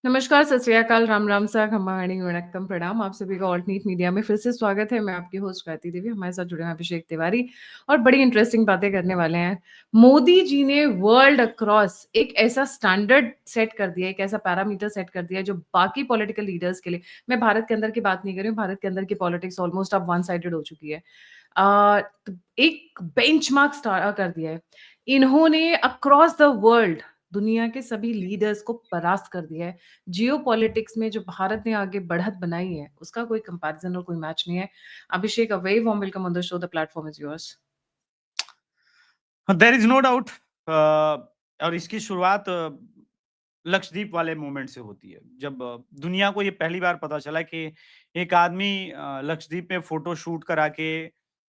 नमस्कार, सत श्री अकाल, राम राम सा, खम्मा वाणी वणक्कम प्रणाम। आप सभी का ऑल्ट नीट मीडिया में फिर से स्वागत है। मैं आपकी होस्ट गायत्री देवी, हमारे साथ जुड़े हैं अभिषेक तिवारी और बड़ी इंटरेस्टिंग बातें करने वाले हैं। मोदी जी ने वर्ल्ड अक्रॉस एक ऐसा स्टैंडर्ड सेट कर दिया है, एक ऐसा पैरामीटर सेट कर दिया है जो बाकी पॉलिटिकल लीडर्स के लिए, मैं भारत के अंदर की बात नहीं कर रही हूँ, भारत के अंदर की पॉलिटिक्स ऑलमोस्ट अब वन साइडेड हो चुकी है। एक बेंचमार्क कर दिया है। इन्होंने अक्रॉस द वर्ल्ड दुनिया के सभी लीडर्स को परास्त कर दिया है। जियोपॉलिटिक्स में जो भारत ने आगे बढ़त बनाई है, उसका कोई कंपैरिजन और कोई मैच नहीं है। Abhishek, a very warm welcome on the show, the platform is yours. There is no doubt. और इसकी शुरुआत लक्षद्वीप वाले मोमेंट से होती है, जब दुनिया को ये पहली बार पता चला कि एक आदमी लक्षद्वीप में फोटो शूट करा के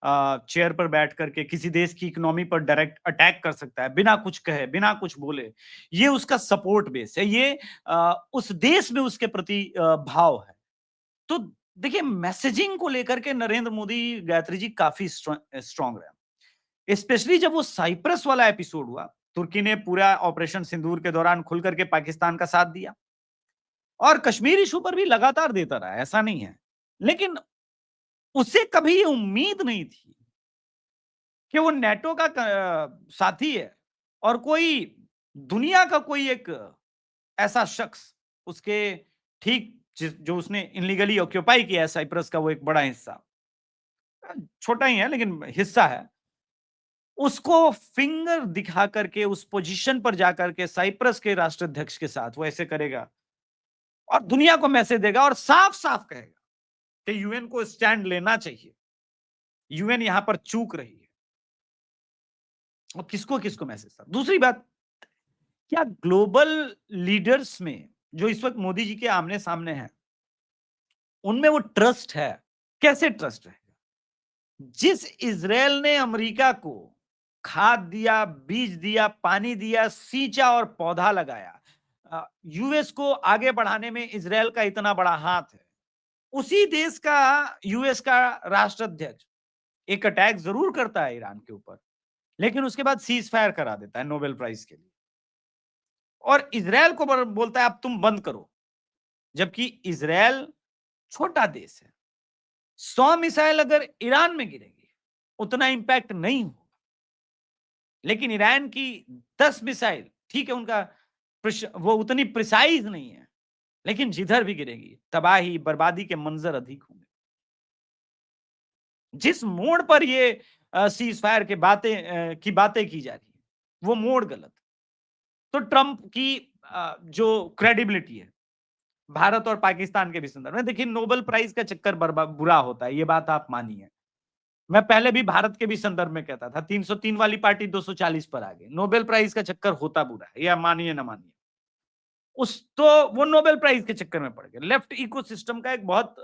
चेयर पर बैठ करके किसी देश की इकोनॉमी पर डायरेक्ट अटैक कर सकता है, बिना कुछ कहे, बिना कुछ बोले। ये उसका सपोर्ट बेस है, ये उस देश में उसके प्रति भाव है। तो देखिए, मैसेजिंग को लेकर के नरेंद्र मोदी, गायत्री जी, काफी स्ट्रांग रहे, स्पेशली जब वो साइप्रस वाला एपिसोड हुआ। तुर्की ने पूरा ऑपरेशन सिंदूर के दौरान खुल करके पाकिस्तान का साथ दिया और कश्मीर इशू पर भी लगातार देता रहा, ऐसा नहीं है। लेकिन उसे कभी ये उम्मीद नहीं थी कि वो नेटो का साथी है और कोई दुनिया का कोई एक ऐसा शख्स उसके ठीक जो उसने इनलीगली ऑक्यूपाई किया है साइप्रस का वो एक बड़ा हिस्सा, छोटा ही है लेकिन हिस्सा है, उसको फिंगर दिखा करके उस पोजीशन पर जाकर के साइप्रस के राष्ट्राध्यक्ष के साथ वो ऐसे करेगा और दुनिया को मैसेज देगा और साफ साफ कहेगा कि यूएन को स्टैंड लेना चाहिए, यूएन यहां पर चूक रही है। और किसको किसको मैसेज था? दूसरी बात, क्या ग्लोबल लीडर्स में जो इस वक्त मोदी जी के आमने सामने हैं, उनमें वो ट्रस्ट है? कैसे ट्रस्ट है? जिस इजराइल ने अमेरिका को खाद दिया, बीज दिया, पानी दिया, सींचा और पौधा लगाया, यूएस को आगे बढ़ाने में इजराइल का इतना बड़ा हाथ है, उसी देश का यूएस का राष्ट्राध्यक्ष एक अटैक जरूर करता है ईरान के ऊपर, लेकिन उसके बाद सीज फायर करा देता है नोबेल प्राइज के लिए और इजराइल को बोलता है अब तुम बंद करो, जबकि इजराइल छोटा देश है। 100 मिसाइल अगर ईरान में गिरेगी उतना इंपैक्ट नहीं होगा, लेकिन ईरान की 10 मिसाइल, ठीक है, उनका वो उतनी प्रिसाइज नहीं है, लेकिन जिधर भी गिरेगी तबाही बर्बादी के मंजर अधिक होंगे। जिस मोड़ पर ये सीज फायर की बातें की जा रही है, वो मोड़ गलत। तो ट्रंप की जो क्रेडिबिलिटी है भारत और पाकिस्तान के भी संदर्भ में, देखिए, नोबेल प्राइज का चक्कर बुरा होता है, ये बात आप मानिए। मैं पहले भी भारत के भी संदर्भ में कहता था, 303 वाली पार्टी 240 पर आ गई। नोबेल प्राइज का चक्कर होता बुरा है, या मानिए ना मानिए, उस तो वो नोबेल प्राइज के चक्कर में पड़ गए। लेफ्ट इकोसिस्टम का एक बहुत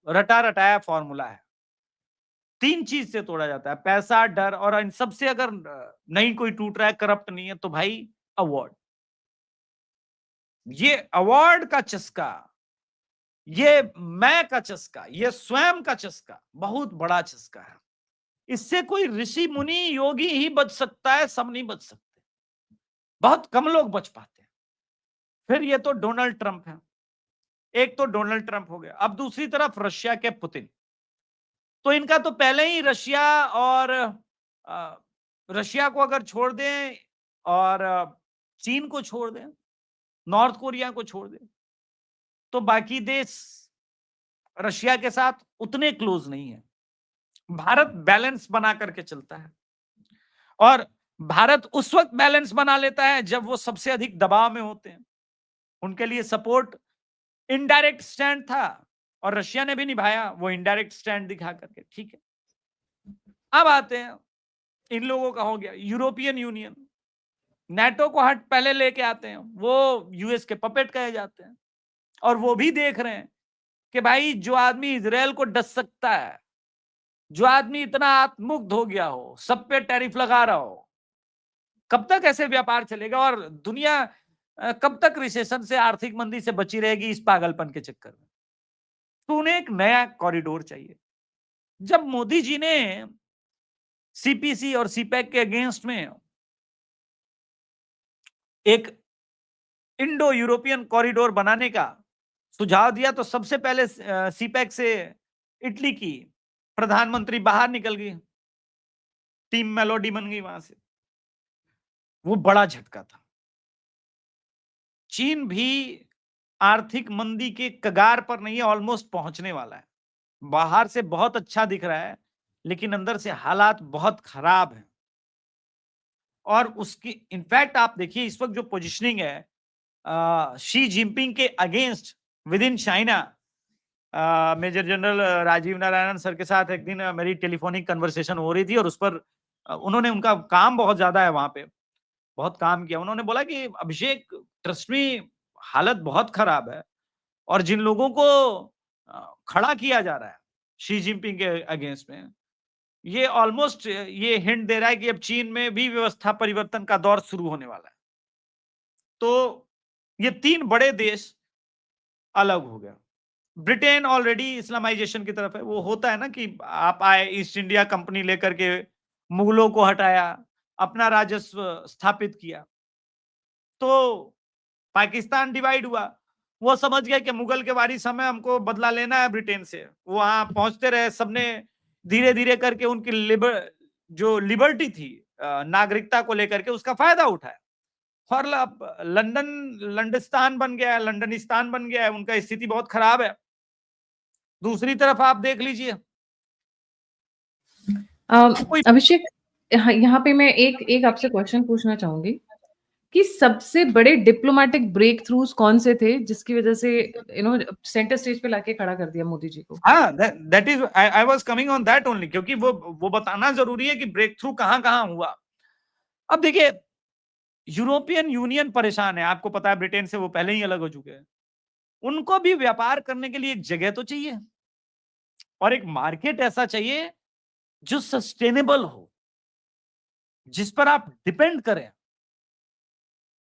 रटा रटाया फॉर्मूला है, 3 चीज से तोड़ा जाता है, पैसा, डर और इन सबसे अगर नहीं कोई टूट रहा है, करप्ट नहीं है, तो भाई अवार्ड। ये अवार्ड का चस्का, ये मैं का चस्का, ये स्वयं का चस्का बहुत बड़ा चस्का है। इससे कोई ऋषि मुनि योगी ही बच सकता है, सब नहीं बच सकते, बहुत कम लोग बच पाते हैं। फिर ये तो डोनाल्ड ट्रंप है, एक तो डोनाल्ड ट्रंप हो गया, अब दूसरी तरफ रशिया के पुतिन। तो इनका तो पहले ही रशिया और रशिया को अगर छोड़ दें और चीन को छोड़ दें, नॉर्थ कोरिया को छोड़ दें, तो बाकी देश रशिया के साथ उतने क्लोज नहीं है। भारत बैलेंस बना करके चलता है और भारत उस वक्त बैलेंस बना लेता है जब वो सबसे अधिक दबाव में होते हैं। उनके लिए सपोर्ट इनडायरेक्ट स्टैंड था और रशिया ने भी निभाया वो इनडायरेक्ट स्टैंड दिखा करके, ठीक है। अब आते हैं, इन लोगों का हो गया यूरोपियन यूनियन, नेटो को हट पहले लेके आते हैं, वो यूएस के पपेट कहे जाते हैं और वो भी देख रहे हैं कि भाई जो आदमी इजराइल को डस सकता है, जो आदमी इतना आत्ममुग्ध हो गया हो, सब पे टैरिफ लगा रहा हो, कब तक ऐसे व्यापार चलेगा और दुनिया कब तक रिसेशन से, आर्थिक मंदी से बची रहेगी इस पागलपन के चक्कर में? तो उन्हें एक नया कॉरिडोर चाहिए। जब मोदी जी ने सीपीसी और सीपैक के अगेंस्ट में एक इंडो यूरोपियन कॉरिडोर बनाने का सुझाव दिया, तो सबसे पहले सीपैक से इटली की प्रधानमंत्री बाहर निकल गई, टीम मेलोडी बन गई वहां से। वो बड़ा झटका था। चीन भी आर्थिक मंदी के कगार पर नहीं है, ऑलमोस्ट पहुंचने वाला है। बाहर से बहुत अच्छा दिख रहा है, लेकिन अंदर से हालात बहुत खराब हैं। और उसकी इनफैक्ट आप देखिए इस वक्त जो पोजीशनिंग है शी जिनपिंग के against within China. Major general Rajiv Narayanan sir के साथ एक दिन मेरी टेलीफोनिक कन्वर्सेशन हो रही थी, और उस पर उन्होंने, उनका काम बहुत ज्यादा है वहां पे, बहुत काम किया। उन्होंने बोला कि अभिषेक, ट्रस्ट मी, हालत बहुत खराब है, और जिन लोगों को खड़ा किया जा रहा है शी जिनपिंग के अगेंस्ट में, ये ऑलमोस्ट ये हिंट दे रहा है कि अब चीन में भी व्यवस्था परिवर्तन का दौर शुरू होने वाला है। तो ये तीन बड़े देश अलग हो गया। ब्रिटेन ऑलरेडी इस्लामाइजेशन की तरफ है। वो होता है ना कि आप आए, ईस्ट इंडिया कंपनी लेकर के मुगलों को हटाया, अपना राजस्व स्थापित किया, तो पाकिस्तान डिवाइड हुआ। वो समझ गया कि मुगल के वारिस हमें, हमको बदला लेना है ब्रिटेन से। वहां पहुंचते रहे, सबने धीरे धीरे करके उनकी जो लिबर्टी थी नागरिकता को लेकर के, उसका फायदा उठाया। और लंदन लंडिस्तान बन गया है, लंदनिस्तान बन गया है, उनका स्थिति बहुत खराब है। दूसरी तरफ आप देख लीजिए, कोई अभिषेक, यहाँ पे मैं एक एक आपसे क्वेश्चन पूछना चाहूंगी कि सबसे बड़े डिप्लोमेटिक ब्रेक थ्रूज कौन से थे जिसकी वजह से सेंटर स्टेज पे लाके खड़ा कर दिया मोदी जी को? हाँ, that is I was coming on that only, क्योंकि वो बताना जरूरी है कि ब्रेक थ्रू कहां कहां हुआ। अब देखिए, यूरोपियन यूनियन परेशान है, आपको पता है, ब्रिटेन से वो पहले ही अलग हो चुके हैं। उनको भी व्यापार करने के लिए एक जगह तो चाहिए, और एक मार्केट ऐसा चाहिए जो सस्टेनेबल हो, जिस पर आप डिपेंड करें,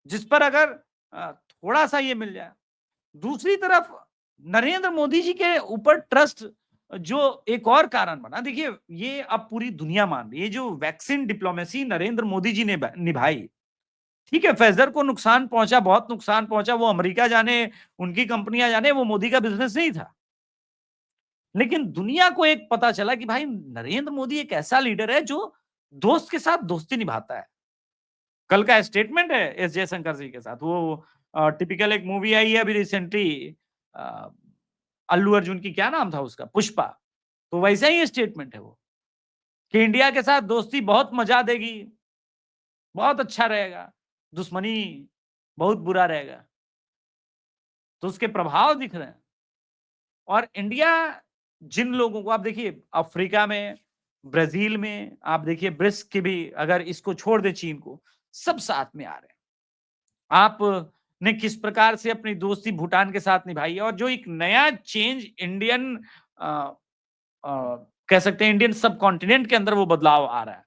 जिस पर अगर थोड़ा सा ये मिल जाए। दूसरी तरफ नरेंद्र मोदी जी के ऊपर ट्रस्ट, जो एक और कारण बना, देखिए ये अब पूरी दुनिया मान रही है, जो वैक्सीन डिप्लोमेसी नरेंद्र मोदी जी ने निभाई। ठीक है, फाइजर को नुकसान पहुंचा, बहुत नुकसान पहुंचा, वो अमेरिका जाने, उनकी कंपनियां जाने, वो मोदी का बिजनेस नहीं था। लेकिन दुनिया को एक पता चला कि भाई नरेंद्र मोदी एक ऐसा लीडर है जो दोस्त के साथ दोस्ती निभाता है। कल का स्टेटमेंट है एस जयशंकर जी के साथ, वो टिपिकल एक मूवी आई है अभी रिसेंटली, अल्लू अर्जुन की, क्या नाम था उसका, पुष्पा। तो वैसा ही स्टेटमेंट है वो, कि इंडिया के साथ दोस्ती बहुत मजा देगी, बहुत अच्छा रहेगा, दुश्मनी बहुत बुरा रहेगा। तो उसके प्रभाव दिख रहे हैं। और इंडिया, जिन लोगों को आप देखिए, अफ्रीका में, ब्राजील में, आप देखिए ब्रिक्स की भी, अगर इसको छोड़ दे चीन को, सब साथ में आ रहे हैं। आपने किस प्रकार से अपनी दोस्ती भूटान के साथ निभाई है, और जो एक नया चेंज इंडियन कह सकते हैं इंडियन सब कॉन्टिनेंट के अंदर वो बदलाव आ रहा है,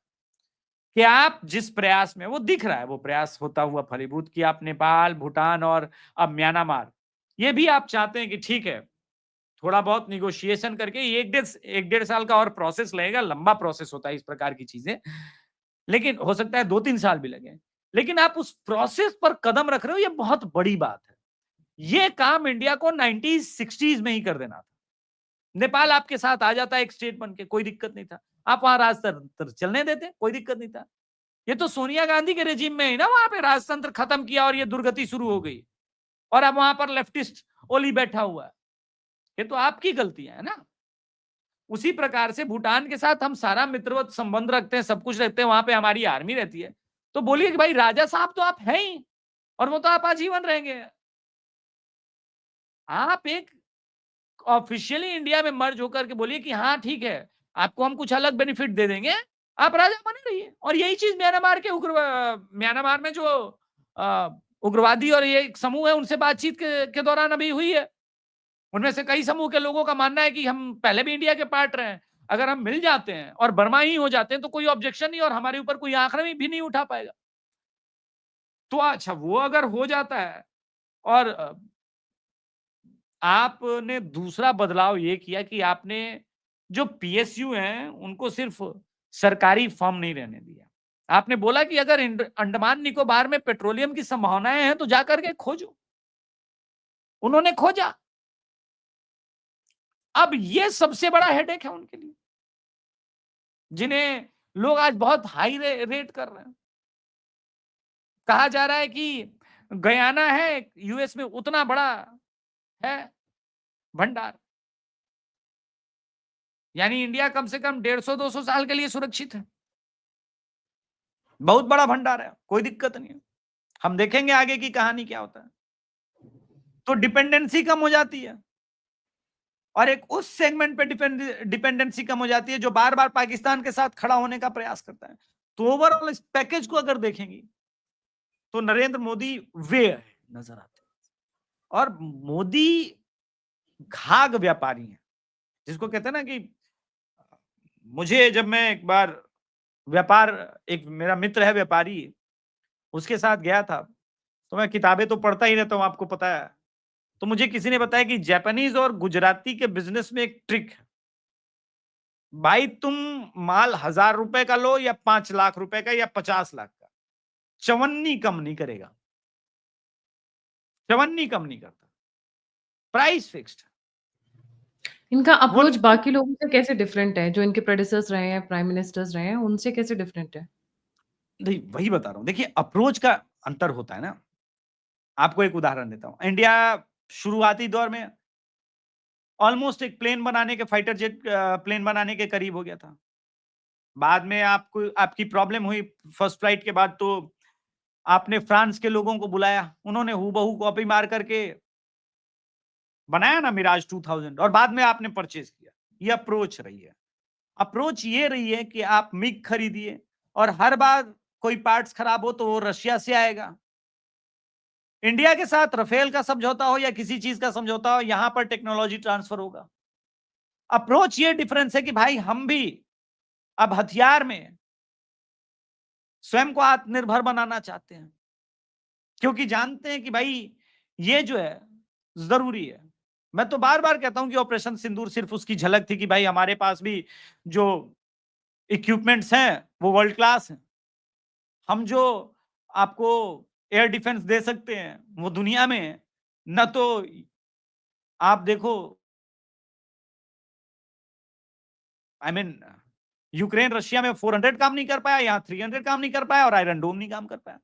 कि आप जिस प्रयास में, वो दिख रहा है, वो प्रयास होता हुआ फलीभूत, कि आप नेपाल, भूटान और अब म्यांमार, ये भी आप चाहते हैं कि ठीक है, थोड़ा बहुत निगोशिएशन करके, एक डेढ़ साल का और प्रोसेस लगेगा, लंबा प्रोसेस होता है इस प्रकार की चीजें, लेकिन हो सकता है 2-3 साल भी लगे। लेकिन आप उस प्रोसेस पर कदम रख रहे हो, ये बहुत बड़ी बात है। ये काम इंडिया को 1960s में ही कर देना था। नेपाल आपके साथ आ जाता एक स्टेट बन के, कोई दिक्कत नहीं था। आप वहां राजतंत्र चलने देते, कोई दिक्कत नहीं था। ये तो सोनिया गांधी के रेजिम में ही ना वहां पे राजतंत्र खत्म किया और ये दुर्गति शुरू हो गई, और अब वहां पर लेफ्टिस्ट ओली बैठा हुआ है। ये तो आपकी गलतियां है ना। उसी प्रकार से भूटान के साथ हम सारा मित्रवत संबंध रखते हैं, सब कुछ रखते हैं, वहां पे हमारी आर्मी रहती है। तो बोलिए कि भाई राजा साहब तो आप हैं ही, और वो तो आप आजीवन रहेंगे। आप एक ऑफिशियली इंडिया में मर्ज होकर के बोलिए कि हाँ ठीक है, आपको हम कुछ अलग बेनिफिट दे देंगे, आप राजा बने रहिए। और यही चीज म्यांमार में जो उग्रवादी और ये समूह है, उनसे बातचीत के दौरान अभी हुई है। उनमें से कई समूह के लोगों का मानना है कि हम पहले भी इंडिया के पार्ट रहे हैं, अगर हम मिल जाते हैं और बर्मा ही हो जाते हैं तो कोई ऑब्जेक्शन नहीं, और हमारे ऊपर कोई आंख भी नहीं उठा पाएगा। तो अच्छा, वो अगर हो जाता है, और आपने दूसरा बदलाव ये किया कि आपने जो पीएसयू हैं उनको सिर्फ सरकारी फर्म नहीं रहने दिया। आपने बोला कि अगर अंडमान निकोबार में पेट्रोलियम की संभावनाएं हैं तो जाकर के खोजो। उन्होंने खोजा। अब ये सबसे बड़ा हेडेक है उनके लिए, जिन्हें लोग आज बहुत हाई रेट कर रहे हैं। कहा जा रहा है कि गयाना है यूएस में, उतना बड़ा है भंडार, यानी इंडिया कम से कम 150-200 साल के लिए सुरक्षित है। बहुत बड़ा भंडार है, कोई दिक्कत नहीं है। हम देखेंगे आगे की कहानी क्या होता है। तो डिपेंडेंसी कम हो जाती है, और एक उस सेगमेंट पे डिपेंडेंसी कम हो जाती है जो बार बार पाकिस्तान के साथ खड़ा होने का प्रयास करता है। तो ओवरऑल इस पैकेज को अगर देखेंगे तो नरेंद्र मोदी वे नजर आते हैं। और मोदी घाग व्यापारी हैं, जिसको कहते हैं ना कि मुझे जब मैं एक बार व्यापार, एक मेरा मित्र है व्यापारी, उसके साथ गया था, तो मैं किताबें तो पढ़ता ही रहता हूं, आपको पता है। तो मुझे किसी ने बताया कि जापानीज और गुजराती के बिजनेस में एक ट्रिक है। भाई तुम माल 1000 रुपए का लो या 5 लाख रुपए का या 50 लाख का, चवन्नी कम नहीं करेगा, चवन्नी कम नहीं करता, प्राइस फिक्स्ड। इनका वो अप्रोच बाकी लोगों से कैसे डिफरेंट है? जो इनके प्रेडेसर्स रहे हैं, प्राइम मिनिस्टर्स रहे हैं, उनसे कैसे डिफरेंट है? नहीं, वही बता रहा हूं। देखिए अप्रोच का अंतर होता है ना। आपको एक उदाहरण देता हूं। इंडिया शुरुआती दौर में ऑलमोस्ट एक प्लेन बनाने के, फाइटर जेट प्लेन बनाने के करीब हो गया था। बाद में आपको आपकी प्रॉब्लम हुई फर्स्ट फ्लाइट के बाद, तो आपने फ्रांस के लोगों को बुलाया, उन्होंने हूबहू कॉपी मार करके बनाया ना मिराज 2000, और बाद में आपने परचेज किया। ये अप्रोच रही है। अप्रोच ये रही है कि आप मिग खरीदिए, और हर बार कोई पार्ट्स खराब हो तो वो रशिया से आएगा। इंडिया के साथ रफेल का समझौता हो या किसी चीज का समझौता हो, यहां पर टेक्नोलॉजी ट्रांसफर होगा। अप्रोच ये डिफरेंस है कि भाई हम भी अब हथियार में स्वयं को आत्मनिर्भर बनाना चाहते हैं, क्योंकि जानते हैं कि भाई ये जो है जरूरी है। मैं तो बार बार कहता हूं कि ऑपरेशन सिंदूर सिर्फ उसकी झलक थी कि भाई हमारे पास भी जो इक्विपमेंट्स हैं वो वर्ल्ड क्लास हैं। हम जो आपको एयर डिफेंस दे सकते हैं वो दुनिया में न तो आप देखो, आई मीन यूक्रेन रशिया में 400 काम नहीं कर पाया, यहां 300 काम नहीं कर पाया, और आयरन डोम नहीं काम कर पाया।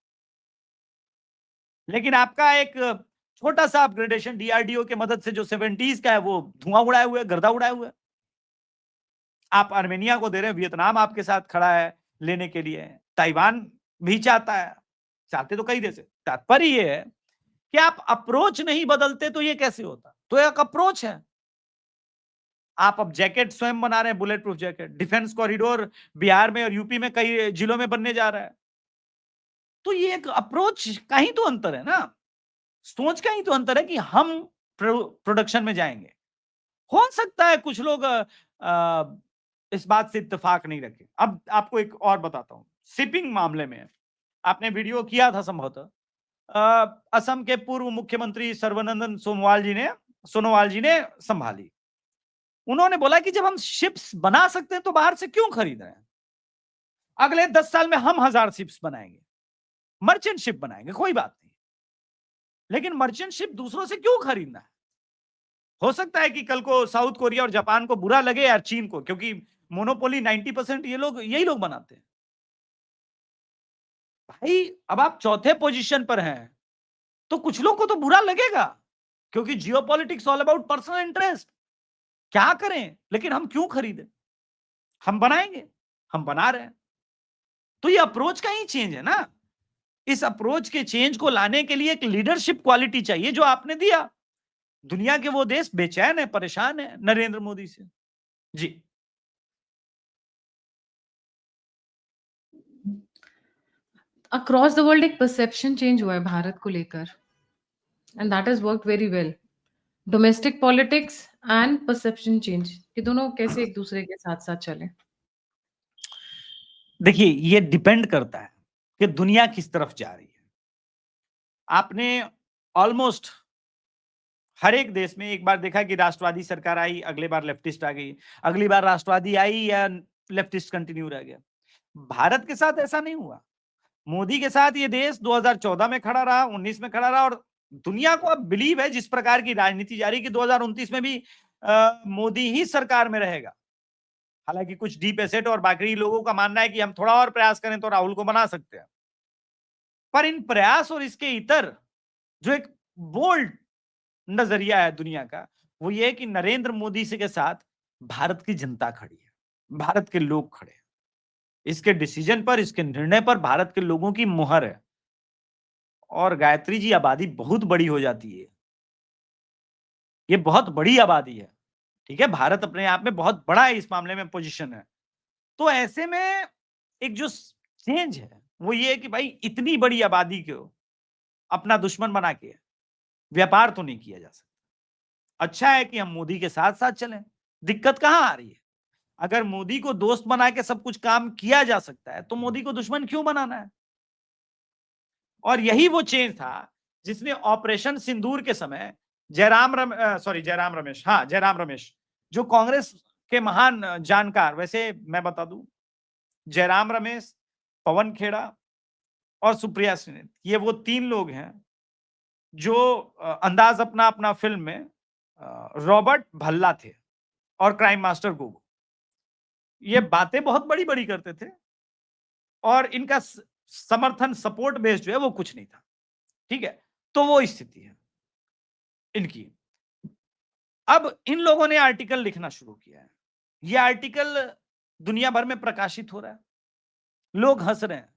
लेकिन आपका एक छोटा सा अपग्रेडेशन डीआरडीओ के मदद से जो 70s का है वो धुआं उड़ाए हुए, गर्दा उड़ाए हुए आप आर्मेनिया को दे रहे हैं। वियतनाम आपके साथ खड़ा है लेने के लिए, ताइवान भी चाहता है, चाहते तो कई देश। तात्पर्य ये है कि आप अप्रोच नहीं बदलते तो ये कैसे होता। तो एक अप्रोच है। आप अब जैकेट स्वयं बना रहे हैं, bullet proof jacket, defence corridor Bihar में और यूपी में कई जिलों में बनने जा रहा है। तो ये एक अप्रोच का ही तो अंतर है ना, सोच का ही तो अंतर है कि हम प्रोडक्शन में जाएंगे। हो सकता है कुछ लोग इस बात से इत्तेफाक नहीं रखे। अब आपको एक और बताता हूं, शिपिंग मामले में आपने वीडियो किया था संभवतः, असम के पूर्व मुख्यमंत्री सर्बानंद सोनोवाल जी ने संभाली। उन्होंने बोला कि जब हम शिप्स बना सकते हैं तो बाहर से क्यों खरीद रहे हैं। अगले 10 साल में हम 1000 शिप्स बनाएंगे, मर्चेंट शिप बनाएंगे, कोई बात नहीं, लेकिन मर्चेंट शिप दूसरों से क्यों खरीदना है। हो सकता है कि कल को साउथ कोरिया और जापान को बुरा लगे या चीन को, क्योंकि मोनोपोली 90% यही लोग बनाते हैं। भाई अब आप चौथे पोजीशन पर हैं तो कुछ लोग को तो बुरा लगेगा, क्योंकि geopolitics all about personal interest. क्या करें, लेकिन हम क्यों खरीदें, हम बनाएंगे, हम बना रहे हैं। तो ये अप्रोच का ही चेंज है ना। इस अप्रोच के चेंज को लाने के लिए एक लीडरशिप क्वालिटी चाहिए जो आपने दिया। दुनिया के वो देश बेचैन है, परेशान है नरेंद्र मोदी से। जी। अक्रॉस द वर्ल्ड एक परसेप्शन चेंज हुआ है भारत को लेकर, and that has worked very well. Domestic politics and perception change, ये दोनों कैसे एक दूसरे के साथ साथ चले? देखिए ये डिपेंड करता है कि दुनिया किस तरफ जा रही है। आपने ऑलमोस्ट हर एक देश में एक बार देखा कि राष्ट्रवादी सरकार आई, अगले बार लेफ्टिस्ट आ गई, अगली बार राष्ट्रवादी आई या लेफ्टिस्ट कंटिन्यू रह गया। भारत के साथ ऐसा नहीं हुआ। मोदी के साथ ये देश 2014 में खड़ा रहा, 19 में खड़ा रहा, और दुनिया को अब बिलीव है जिस प्रकार की राजनीति जारी की 2029 में भी मोदी ही सरकार में रहेगा। हालांकि कुछ डीप एसेट और बाकी लोगों का मानना है कि हम थोड़ा और प्रयास करें तो राहुल को बना सकते हैं, पर इन प्रयास और इसके इतर जो एक बोल्ड नजरिया है दुनिया का, वो ये है कि नरेंद्र मोदी से के साथ भारत की जनता खड़ी है, भारत के लोग खड़े हैं। इसके डिसीजन पर, इसके निर्णय पर भारत के लोगों की मुहर है। और गायत्री जी, आबादी बहुत बड़ी हो जाती है, ये बहुत बड़ी आबादी है, ठीक है, भारत अपने आप में बहुत बड़ा है, इस मामले में पोजीशन है। तो ऐसे में एक जो चेंज है वो ये है कि भाई इतनी बड़ी आबादी को अपना दुश्मन बना के व्यापार तो नहीं किया जा सकता। अच्छा है कि हम मोदी के साथ साथ चलें। दिक्कत कहां आ रही है? अगर मोदी को दोस्त बना के सब कुछ काम किया जा सकता है तो मोदी को दुश्मन क्यों बनाना है? और यही वो चेंज था जिसने ऑपरेशन सिंदूर के समय जयराम रमेश, जो कांग्रेस के महान जानकार, वैसे मैं बता दूं, जयराम रमेश, पवन खेड़ा और सुप्रिया सिन्हा, ये वो 3 लोग हैं जो अंदाज अपना अपना फिल्म में रॉबर्ट भल्ला थे और क्राइम मास्टर गोगो। ये बातें बहुत बड़ी बड़ी करते थे और इनका समर्थन, सपोर्ट बेस जो है वो कुछ नहीं था, ठीक है। तो वो स्थिति है इनकी। अब इन लोगों ने आर्टिकल लिखना शुरू किया है, ये आर्टिकल दुनिया भर में प्रकाशित हो रहा है, लोग हंस रहे हैं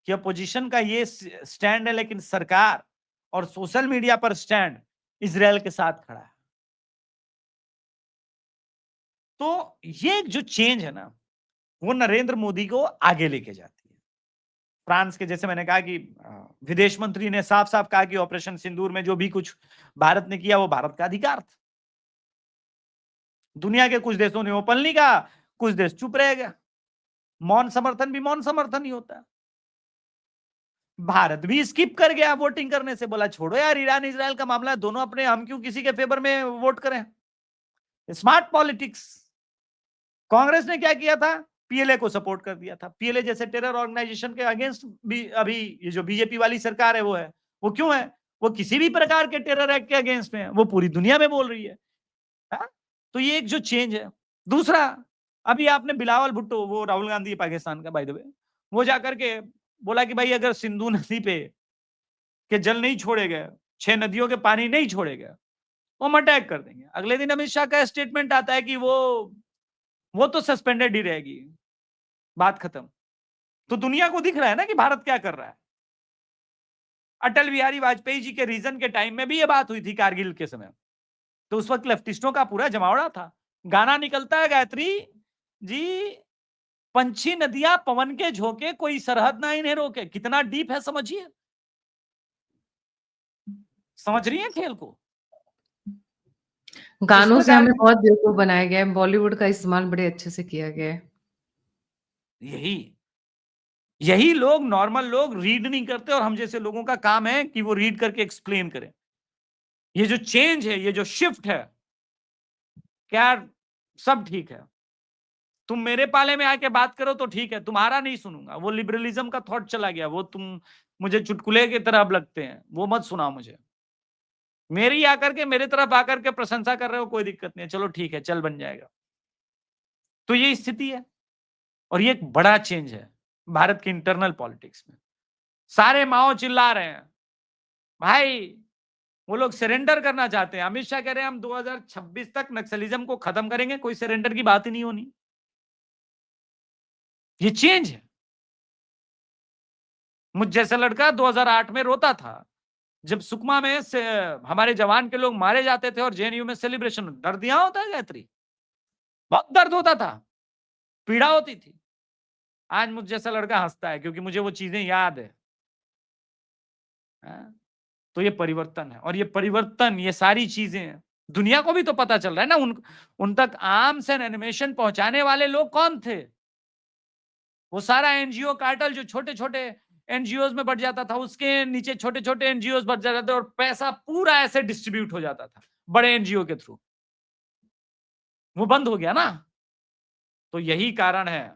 कि अपोजिशन का ये स्टैंड है, लेकिन सरकार और सोशल मीडिया पर स्टैंड इजराइल के साथ खड़ा है। तो ये जो चेंज है ना, वो नरेंद्र मोदी को आगे लेके जाती है। फ्रांस के, जैसे मैंने कहा कि विदेश मंत्री ने साफ साफ कहा कि ऑपरेशन सिंदूर में जो भी कुछ भारत ने किया वो भारत का अधिकार था। दुनिया के कुछ देशों ने ओपनली कहा, कुछ देश चुप रह गया। मौन समर्थन भी मौन समर्थन ही होता है। भारत भी स्किप कर गया वोटिंग करने से, बोला छोड़ो यार, ईरान इजराइल का मामला है, दोनों अपने, हम क्यों किसी के फेवर में वोट करें। Smart politics. कांग्रेस ने क्या किया था? पीएलए को सपोर्ट कर दिया था। पीएलए जैसे टेरर ऑर्गेनाइजेशन के अगेंस्ट भी अभी ये जो बीजेपी वाली सरकार है वो है। वो क्यों है? वो किसी भी प्रकार के टेरर एक्ट के अगेंस्ट में है, वो पूरी दुनिया में बोल रही है। हा? तो ये एक जो चेंज है। दूसरा, अभी आपने बिलावल भुट्टो, वो राहुल गांधी पाकिस्तान का बाय द वे, वो जाकर के बोला कि भाई अगर सिंधु नदी पे के जल नहीं छोड़े गए, 6 नदियों के पानी नहीं छोड़े गए, वो हम अटैक कर देंगे। अगले दिन अमित शाह का स्टेटमेंट आता है कि वो तो सस्पेंडेड ही रहेगी, बात खत्म। तो दुनिया को दिख रहा है ना कि भारत क्या कर रहा है। अटल बिहारी वाजपेयी जी के रीजन के टाइम में भी ये बात हुई थी, कारगिल के समय। तो उस वक्त लेफ्टिस्टों का पूरा जमावड़ा था। गाना निकलता है गायत्री जी, पंछी नदियां पवन के झोंके, कोई सरहद ना इन्हें रोके। कितना डीप है, समझिए। समझ रही है खेल को? गानों से हमें बहुत बेवकूफ बनाया गया है, बॉलीवुड का इस्तेमाल बड़े अच्छे से किया गया है। यही लोग, नॉर्मल लोग रीड नहीं करते, और हम जैसे लोगों का काम है कि वो रीड करके एक्सप्लेन करें। ये जो चेंज है, ये जो शिफ्ट है, क्या सब ठीक है, तुम मेरे पाले में आके बात करो तो ठीक है, तुम्हारा नहीं सुनूंगा। वो लिबरलिज्म का थॉट चला गया, वो तुम मुझे चुटकुले की तरह अब लगते हैं, वो मत सुनाओ मुझे। मेरी आकर के, मेरे तरफ आकर के प्रशंसा कर रहे हो, कोई दिक्कत नहीं है, चलो ठीक है, चल बन जाएगा। तो ये स्थिति है, और ये एक बड़ा चेंज है भारत की इंटरनल पॉलिटिक्स में। सारे माओ चिल्ला रहे हैं भाई, वो लोग सरेंडर करना चाहते हैं। अमित शाह कह रहे हैं हम 2026 तक नक्सलिज्म को खत्म करेंगे, कोई सरेंडर की बात ही नहीं होनी। ये चेंज है। मुझ जैसा लड़का 2008 में रोता था जब सुकमा में से हमारे जवान के लोग मारे जाते थे और जेएनयू में सेलिब्रेशन। दर्द यहां होता है गायत्री, बहुत दर्द होता था, पीड़ा होती थी। आज मुझ जैसा लड़का हंसता है क्योंकि मुझे वो चीजें याद है। तो ये परिवर्तन है, और ये परिवर्तन, ये सारी चीजें दुनिया को भी तो पता चल रहा है ना। उन तक आर्म्स एंड एनिमेशन पहुंचाने वाले लोग कौन थे? वो सारा एनजीओ कार्टल जो छोटे छोटे एनजीओ में बढ़ जाता था, उसके नीचे छोटे छोटे एनजीओ बढ़ जाते थे, और पैसा पूरा ऐसे डिस्ट्रीब्यूट हो जाता था बड़े एनजीओ के थ्रू। वो बंद हो गया ना। तो यही कारण है,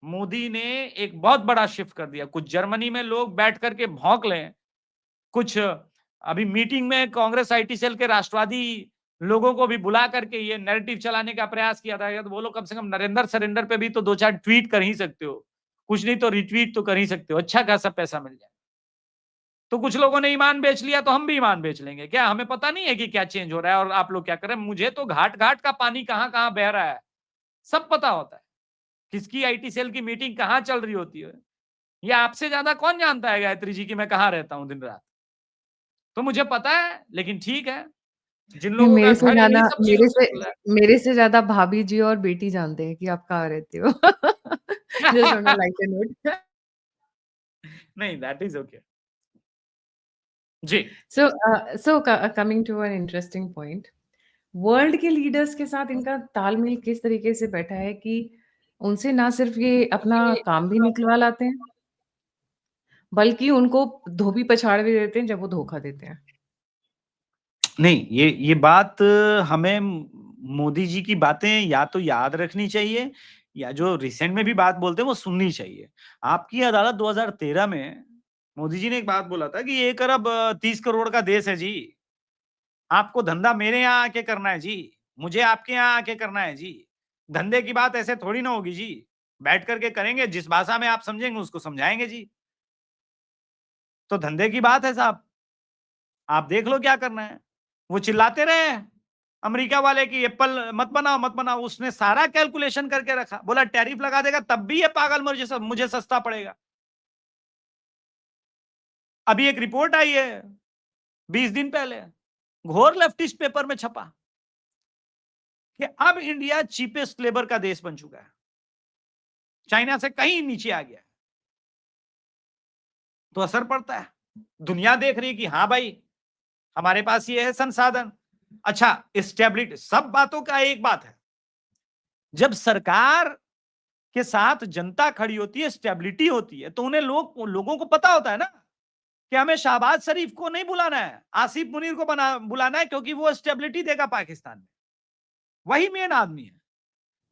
मोदी ने एक बहुत बड़ा शिफ्ट कर दिया। कुछ जर्मनी में लोग बैठ करके भौंक लें, कुछ अभी मीटिंग में कांग्रेस आईटी सेल के राष्ट्रवादी लोगों को भी बुला करके ये नैरेटिव चलाने का प्रयास किया था, तो वो लोग कम से कम नरेंद्र सरेंडर पे भी तो 2-4 ट्वीट कर ही सकते हो, कुछ नहीं तो रिट्वीट तो कर ही सकते हो, अच्छा खासा पैसा मिल जाए। तो कुछ लोगों ने ईमान बेच लिया, तो हम भी ईमान बेच लेंगे क्या? हमें पता नहीं है कि क्या चेंज हो रहा है और आप लोग क्या कर रहे हैं? मुझे तो घाट घाट का पानी कहां कहां बह रहा है सब पता होता है, किसकी आईटी सेल की मीटिंग कहां चल रही होती है। ये आपसे ज्यादा कौन जानता है गायत्री जी की मैं कहां रहता हूं दिन रात? तो मुझे पता है, लेकिन ठीक है, जिन नहीं, लोगों का घर है इन्हीं सब चीजों से चल रहा मेरे से ज्यादा भाभी जी और बेटी जानते हैं कि आप कहाँ रहते हो। जस्ट ऑन अ है। Lighter note. नहीं, दैट इज ओके। जी। So coming to an interesting point, world के लीडर्स के साथ इनका तालमेल किस तरीके से बैठा है कि उनसे ना सिर्फ ये अपना काम भी निकलवा लाते हैं, बल्कि उनको धोबी पछाड़ भी देते हैं जब वो धोखा देते हैं। नहीं, ये बात हमें मोदी जी की बातें या तो याद रखनी चाहिए या जो रिसेंट में भी बात बोलते हैं वो सुननी चाहिए। आपकी अदालत 2013 में मोदी जी ने एक बात बोला था कि 1 अरब 30 करोड़ का देश है जी। आपको धंधा मेरे यहाँ आके करना है जी, मुझे आपके यहाँ आके करना है जी। धंधे की बात ऐसे थोड़ी ना होगी जी। बैठ करके करेंगे, जिस भाषा में आप समझेंगे उसको समझाएंगे जी। तो धंधे की बात है साहब, आप देख लो क्या करना है। वो चिल्लाते रहे अमेरिका वाले की एप्पल मत बनाओ मत बनाओ, उसने सारा कैलकुलेशन करके रखा, बोला टैरिफ लगा देगा तब भी ये पागल मुझे सस्ता पड़ेगा। अभी एक रिपोर्ट आई है 20 दिन पहले, घोर लेफ्टिस्ट पेपर में छपा कि अब इंडिया चीपेस्ट लेबर का देश बन चुका है, चाइना से कहीं नीचे आ गया है। तो असर पड़ता है, दुनिया देख रही है कि हाँ भाई हमारे पास ये है संसाधन। अच्छा, स्टेबिलिटी, सब बातों का एक बात है, जब सरकार के साथ जनता खड़ी होती है, स्टेबिलिटी होती है, तो उन्हें लोगों को पता होता है ना कि हमें शहबाज शरीफ को नहीं बुलाना है, आसिफ मुनीर को बुलाना है, क्योंकि वो स्टेबिलिटी देगा पाकिस्तान में, वही मेन आदमी है।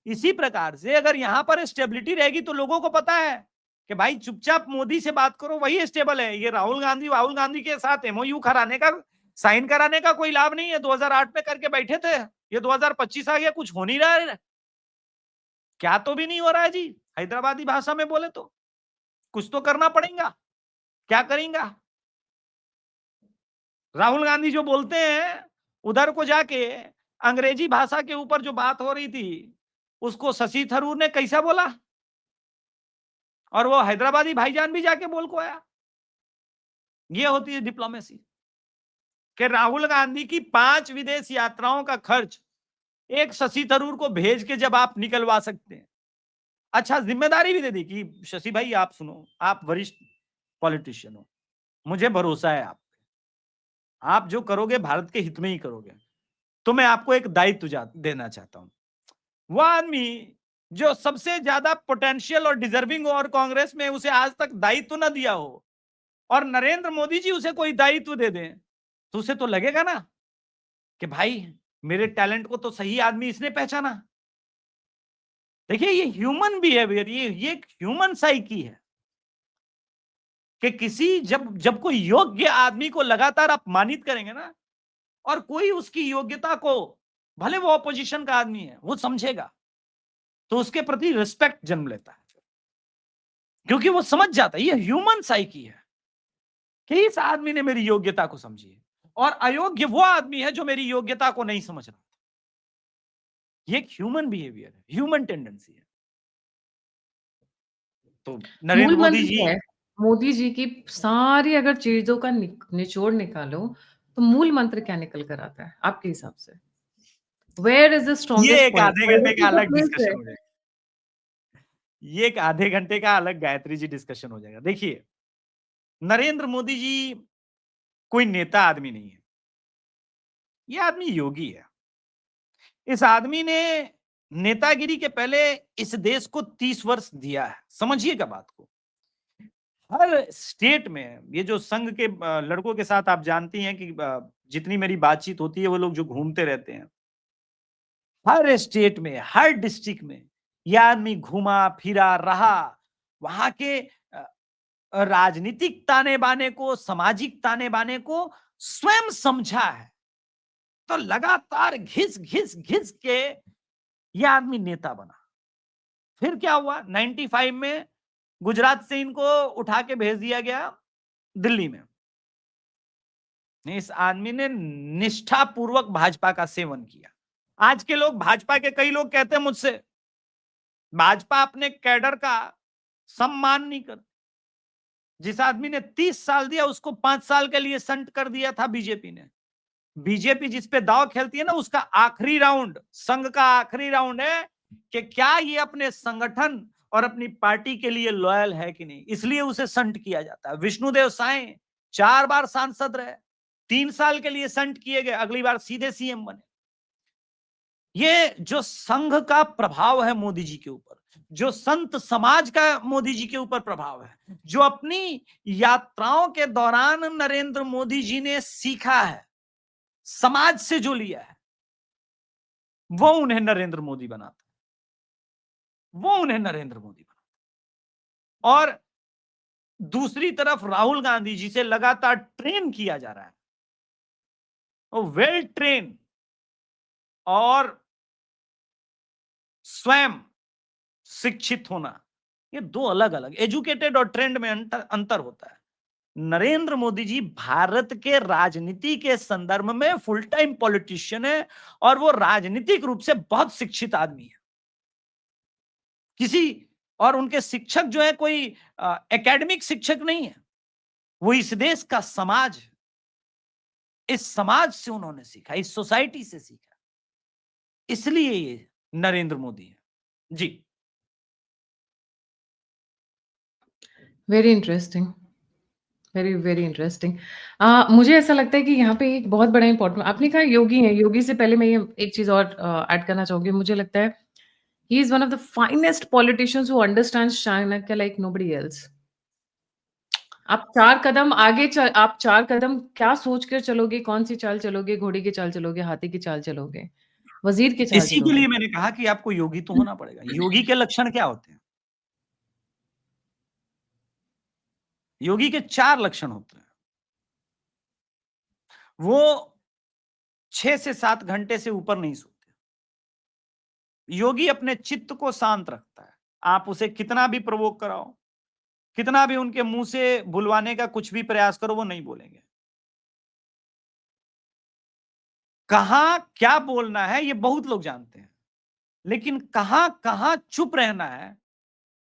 इसी प्रकार से अगर यहां पर स्टेबिलिटी रहेगी तो लोगों को पता है कि भाई चुपचाप मोदी से बात करो, वही स्टेबल है। ये राहुल गांधी के साथ एमओयू कराने का, साइन कराने का कोई लाभ नहीं है। 2008 में करके बैठे थे, ये 2025 आ गया, कुछ हो नहीं रहा है, क्या तो भी नहीं हो रहा है जी। हैदराबादी भाषा में बोले तो कुछ तो करना पड़ेगा, क्या करेंगे? राहुल गांधी जो बोलते हैं उधर को जाके अंग्रेजी भाषा के ऊपर जो बात हो रही थी उसको शशि थरूर ने कैसा बोला, और वो हैदराबादी भाईजान भी जाके बोल को आया। ये होती है डिप्लोमेसी कि राहुल गांधी की 5 विदेश यात्राओं का खर्च एक शशि थरूर को भेज के जब आप निकलवा सकते हैं। अच्छा, जिम्मेदारी भी दे दी कि शशि भाई आप सुनो, आप वरिष्ठ पॉलिटिशियन हो, मुझे भरोसा है आप जो करोगे भारत के हित में ही करोगे, तो मैं आपको एक दायित्व देना चाहता हूं। वह आदमी जो सबसे ज्यादा पोटेंशियल और डिजर्विंग हो और कांग्रेस में उसे आज तक दायित्व न दिया हो, और नरेंद्र मोदी जी उसे कोई दायित्व दे दें, तो उसे तो लगेगा ना कि भाई मेरे टैलेंट को तो सही आदमी इसने पहचाना। देखिए, ये ह्यूमन बिहेवियर, ये एक ह्यूमन साइकी है कि किसी जब जब कोई योग्य आदमी को लगातार अपमानित करेंगे ना, और कोई उसकी योग्यता को, भले वो ऑपोजिशन का आदमी है, वो समझेगा, तो उसके प्रति रिस्पेक्ट जन्म लेता है, क्योंकि वो समझ जाता है, ये ह्यूमन साइकी है कि इस आदमी ने मेरी योग्यता को समझी है, और अयोग्य वो आदमी है जो मेरी योग्यता को नहीं समझ रहा। ये एक ह्यूमन बिहेवियर है, ह्यूमन टेंडेंसी है। तो मूल नरेंद्र मोदी मंत्र जी, क्या है? मोदी जी की सारी अगर चीजों का निचोड़ निकालो, तो मूल मंत्र क्या निकल कर आता है आपके हिसाब से? वेयर इज द ये स्ट्रॉन्गेस्ट एक पॉइंट? आधे घंटे प्रायोरिटी का का अलग प्लेस है। डिस्कशन हो जाएगा, ये एक आधे घंटे का अलग गायत्री जी डिस्कशन हो जाएगा। देखिए, नरेंद्र मोदी जी कोई नेता आदमी नहीं है, ये आदमी योगी है। इस आदमी ने नेतागिरी के पहले इस देश को 30 वर्ष दिया है, समझिएगा बात को। हर स्टेट में, ये जो संघ के लड़कों के साथ आप जानती हैं कि जितनी मेरी बातचीत होती है, वो लोग जो घूमते रहते हैं, हर स्टेट में, हर डिस्ट्रिक्ट में यह आदमी घूमा फिरा रहा, वहां के राजनीतिक ताने बाने को, सामाजिक ताने बाने को स्वयं समझा है, तो लगातार घिस घिस घिस के यह आदमी नेता बना। फिर क्या हुआ, 95 में गुजरात से इनको उठा के भेज दिया गया दिल्ली में। इस आदमी ने निष्ठापूर्वक भाजपा का सेवन किया। आज के लोग, भाजपा के कई लोग कहते हैं मुझसे, भाजपा अपने कैडर का सम्मान नहीं करती। जिस आदमी ने 30 साल दिया उसको 5 साल के लिए संट कर दिया था बीजेपी ने। बीजेपी जिस पे दाव खेलती है ना, उसका आखिरी राउंड, संघ का आखिरी राउंड है कि क्या ये अपने संगठन और अपनी पार्टी के लिए लॉयल है कि नहीं, इसलिए उसे संट किया जाता है। विष्णुदेव साय 4 बार सांसद रहे, 3 साल के लिए संट किए गए, अगली बार सीधे सीएम बने। ये जो संघ का प्रभाव है मोदी जी के ऊपर, जो संत समाज का मोदी जी के ऊपर प्रभाव है, जो अपनी यात्राओं के दौरान नरेंद्र मोदी जी ने सीखा है, समाज से जो लिया है, वो उन्हें नरेंद्र मोदी बनाता है, वो उन्हें नरेंद्र मोदी बनाता है। और दूसरी तरफ राहुल गांधी जी से लगातार ट्रेन किया जा रहा है, वो वेल ट्रेन और स्वयं शिक्षित होना, ये दो अलग अलग, एजुकेटेड और ट्रेंड में अंतर होता है। नरेंद्र मोदी जी भारत के राजनीति के संदर्भ में फुल टाइम पॉलिटिशियन है और वो राजनीतिक रूप से बहुत शिक्षित आदमी है। किसी और उनके शिक्षक जो है कोई एकेडमिक शिक्षक नहीं है, वो इस देश का समाज है, इस समाज से उन्होंने सीखा, इस सोसाइटी से सीखा, इसलिए ये नरेंद्र मोदी है ji. Very interesting, very very interesting. मुझे ऐसा लगता है कि यहाँ पे एक बहुत बड़ा इंपॉर्टेंट, आपने कहा योगी है, योगी से पहले मैं ये एक चीज और ऐड करना चाहूंगी। मुझे लगता है he is one of the finest politicians who understands Chanakya like nobody else. आप 4 कदम आगे आप 4 कदम क्या सोच कर चलोगे, कौन सी चाल चलोगे, घोड़े की चाल चलोगे, हाथी की चाल चलोगे, वजीर की चाल इसी के चलोगे। लिए मैंने कहा कि आपको योगी तो होना पड़ेगा। योगी के लक्षण क्या होते हैं? योगी के 4 लक्षण होते हैं। वो 6 से 7 घंटे से ऊपर नहीं सोते। योगी अपने चित्त को शांत रखता है। आप उसे कितना भी प्रवोक कराओ, कितना भी उनके मुंह से बुलवाने का कुछ भी प्रयास करो, वो नहीं बोलेंगे। कहां क्या बोलना है ये बहुत लोग जानते हैं, लेकिन कहां कहां चुप रहना है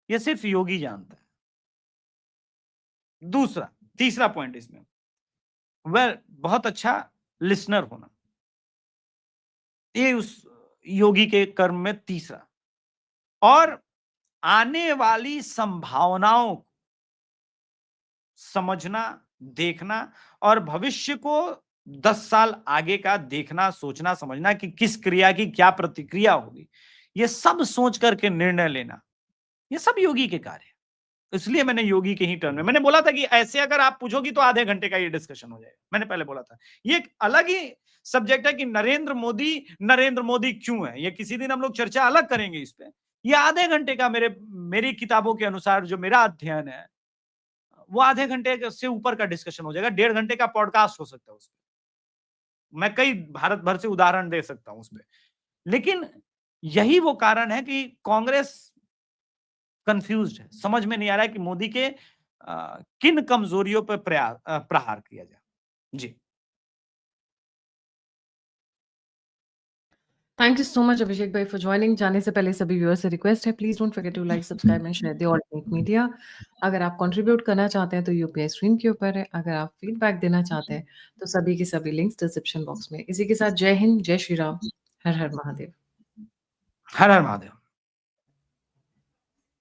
ये सिर्फ योगी जानता है। तीसरा पॉइंट इसमें, वह बहुत अच्छा लिसनर होना, ये उस योगी के कर्म में तीसरा। और आने वाली संभावनाओं को समझना, देखना और भविष्य को 10 साल आगे का देखना, सोचना, समझना कि किस क्रिया की क्या प्रतिक्रिया होगी, ये सब सोच करके निर्णय लेना, ये सब योगी के कार्य है। इसलिए मैंने योगी के ही टर्म में मैंने बोला था कि ऐसे अगर आप पूछोगी तो आधे घंटे का ये डिस्कशन हो जाएगा। मैंने पहले बोला था ये एक अलग ही सब्जेक्ट है कि नरेंद्र मोदी क्यों है, ये किसी दिन हम लोग चर्चा अलग करेंगे इस पे। ये आधे घंटे का मेरी किताबों के अनुसार जो मेरा अध्ययन है वो आधे घंटे से ऊपर का डिस्कशन हो जाएगा। 1.5 घंटे का पॉडकास्ट हो सकता है उसमें, मैं कई भारत भर से उदाहरण दे सकता हूं उसमें। लेकिन यही वो कारण है कि कांग्रेस कंफ्यूज्ड है, समझ में नहीं आ रहा है कि मोदी के किन कमजोरियों पर प्रहार किया जाए। जी, थैंक यू सो मच अभिषेक भाई फॉर ज्वाइनिंग। जाने से पहले सभी व्यूअर्स से रिक्वेस्ट है, please don't forget to like, subscribe and share the alternate media. अगर आप कंट्रीब्यूट करना चाहते हैं तो यूपीआई स्क्रीन के ऊपर है, अगर आप फीडबैक देना चाहते हैं तो सभी के सभी लिंक्स डिस्क्रिप्शन बॉक्स में। इसी के साथ जय हिंद, जय श्री राम, हर हर महादेव। हर हर महादेव।